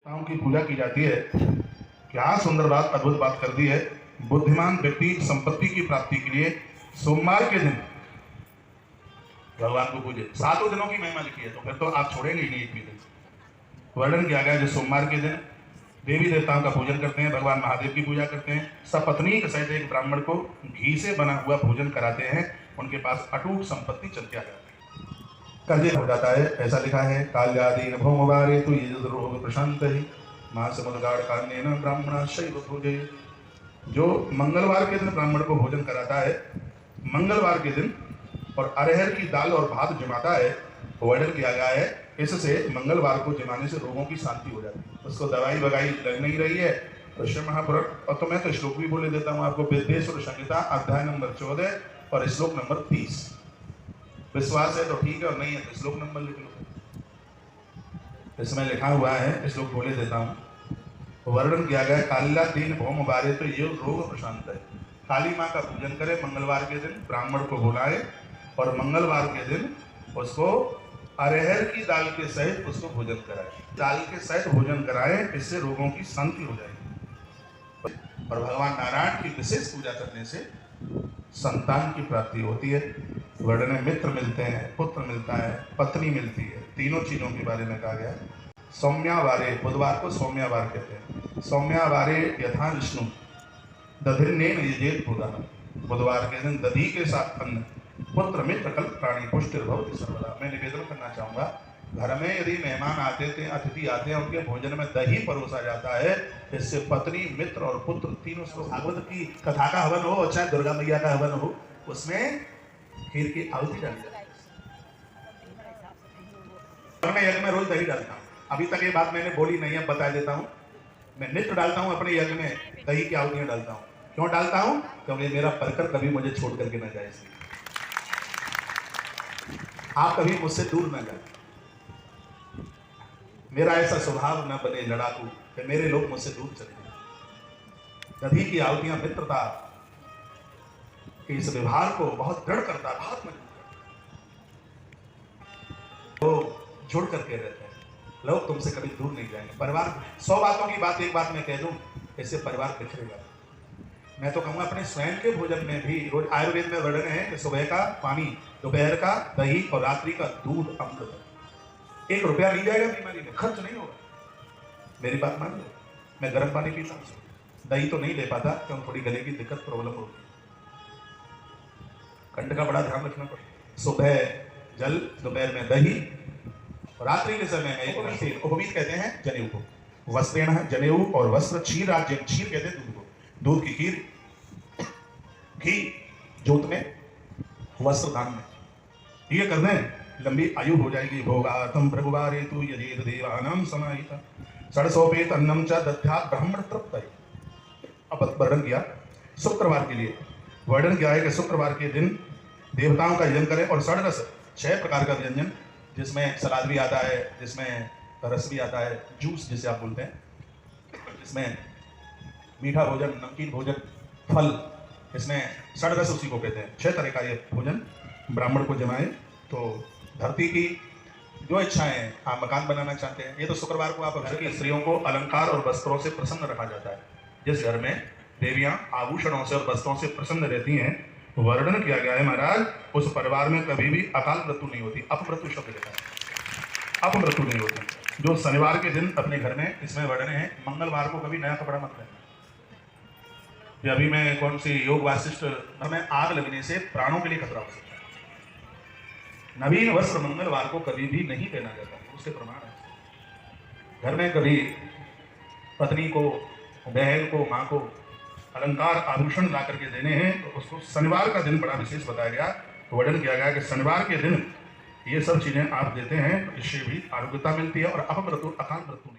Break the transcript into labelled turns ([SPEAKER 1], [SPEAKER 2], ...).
[SPEAKER 1] देवताओं की पूजा की जाती है। क्या सुंदर बात, अद्भुत बात कर दी है। बुद्धिमान व्यक्ति संपत्ति की प्राप्ति के लिए सोमवार के दिन भगवान को पूजे। 7 दिनों की महिमा लिखी है, तो फिर तो आप छोड़ेंगे ही नहीं एक भी दिन। वर्णन किया गया जो सोमवार के दिन देवी देवताओं का पूजन करते हैं, भगवान महादेव की पूजा करते हैं, सपत्नी के सहित एक ब्राह्मण को घी से बना हुआ भोजन कराते हैं, उनके पास अटूट संपत्ति चल के आ जाती है, कर्जे हो जाता है। ऐसा लिखा है, काल्यादीन भौमवारे तु ये रोग प्रशांत ही मां समुद्रगाढ़ कान्य न ब्राह्मण शैव भोजे। जो मंगलवार के दिन ब्राह्मण को भोजन कराता है, मंगलवार के दिन, और अरहर की दाल और भात जमाता है, वर्णन किया गया है इससे मंगलवार को जमाने से रोगों की शांति हो जाती है। उसको दवाई वगाई लग नहीं रही है तो शिव महापुराण, और तो मैं तो श्लोक भी बोले देता हूँ आपको, विद्वेश्वर संहिता अध्याय नंबर 14 और श्लोक नंबर 30। विश्वास है तो ठीक है, और नहीं है तो श्लोक नंबर लिख लो। इसमें लिखा हुआ है, श्लोक बोले देता हूँ। वर्णन किया गया, कालिला दीन भौम बारे तो ये रोग प्रशांत है। काली माँ का पूजन करे मंगलवार के दिन, ब्राह्मण को बुलाए और मंगलवार के दिन उसको अरहर की दाल के सहित उसको भोजन कराए, दाल के सहित भोजन कराए, इससे रोगों की शांति हो जाएगी। और भगवान नारायण की विशेष पूजा करने से संतान की प्राप्ति होती है। वर्णन में मित्र मिलते हैं, पुत्र मिलता है, पत्नी मिलती है, तीनों चीजों के बारे में कहा गया। सौम्यावारे, बुधवार को सौम्यावार कहते हैं। सौम्यावारे यथा विष्णु दधिर्नेन यजेत भूदान। बुधवार के दिन दधी के साथ अन्न, पुत्र मित्र कल्प प्राणी पुष्टिर्भवति सर्वदा। मैं निवेदन करना चाहूंगा, घर में यदि मेहमान आते थे, अतिथि आते हैं, उनके भोजन में दही परोसा जाता है, इससे पत्नी मित्र और पुत्र तीनों से भागवत की कथा का हवन हो, चाहे दुर्गा मैया का हवन हो, उसमें खीर की आहुति डाली जाती है। मैं यज्ञ में रोज दही डालता हूँ, अभी तक ये बात मैंने बोली नहीं है, बता देता हूँ। मैं नित्य डालता हूँ अपने यज्ञ में दही की आहुतियां डालता हूँ। क्यों डालता हूँ? क्योंकि मेरा परकर कभी मुझे छोड़ करके न जाए, इसलिए आप कभी मुझसे दूर न जाए। मेरा ऐसा स्वभाव न बने लड़ाकू कि मेरे लोग मुझसे दूर चले जाए। दधी की आहुतियां मित्रता के इस व्यवहार को बहुत दृढ़ करता, बहुत मजबूत करता। तो जुड़ करके रहते हैं, लोग तुमसे कभी दूर नहीं जाएंगे। परिवार 100 बातों की बात एक बात मैं कह दूं, इससे परिवार बिखरेगा। मैं तो कहूँगा अपने स्वयं के भोजन में भी, रोज आयुर्वेद में वर्णन है कि सुबह का पानी, दोपहर का दही और रात्रि का दूध अमृत है। 1 रुपया नहीं जाएगा बीमारी में, खर्च नहीं होगा। मेरी बात मान लो, मैं गर्म पानी पीता हूँ, दही तो नहीं ले पाता क्योंकि थोड़ी गले की दिक्कत प्रॉब्लम होती है, कंठ का बड़ा ध्यान रखना पड़ता। सुबह जल, दोपहर में दही, रात्रि के समय में एक उपवीत कहते हैं जनेऊ को, वस्त्रेण जनेऊ और वस्त्र क्षीर राज्य, क्षीर कहते हैं दूध को, दूध की खीर, घी जोत में, वस्त्र दान में, ये करने लंबी आयु हो जाएगी। भोगातम भृगुवारे तु यजेत देवानां समाहिता षड्सोपेत अन्नम च दध्यात् ब्राह्मण तृप्तये। अब वर्णन किया शुक्रवार के लिए, वर्णन किया है कि शुक्रवार के दिन देवताओं का यजन करें, और षड्रस 6 प्रकार का व्यंजन, जिसमें सलाद भी आता है, जिसमें रस भी आता है, जूस जिसे आप बोलते हैं, जिसमें मीठा भोजन, नमकीन भोजन, फल, इसमें षड्रस उसी को कहते हैं। 6 तरह का ये भोजन ब्राह्मण को जमाए। तो धरती की जो इच्छाएं, आप मकान बनाना चाहते हैं, ये तो शुक्रवार को आप घर की स्त्रियों को अलंकार और वस्त्रों से प्रसन्न रखा जाता है। जिस घर में देवियां आभूषणों से और वस्त्रों से प्रसन्न रहती हैं, वर्णन किया गया है महाराज, उस परिवार में कभी भी अकाल मृत्यु नहीं होती। अपमृत्यु शब्द लिखा है, अपमृत्यु नहीं होती। जो शनिवार के दिन अपने घर में, इसमें वर्णन है, मंगलवार को कभी नया कपड़ा मत पहनना। अभी मैं कौन सी योग वासिष्ठ में आग लगने से प्राणों के लिए खतरा हो सकता है। नवीन वस्त्र मंगलवार को कभी भी नहीं पहना जाता, उसके प्रमाण है। घर में कभी पत्नी को, बहन को, माँ को अलंकार आभूषण ला करके देने हैं, तो उसको शनिवार का दिन बड़ा विशेष बताया गया। वर्णन किया गया कि शनिवार के दिन ये सब चीजें आप देते हैं, तो इससे भी आरोग्यता मिलती है और अपमृत्यु, अकाल मृत्यु नहीं।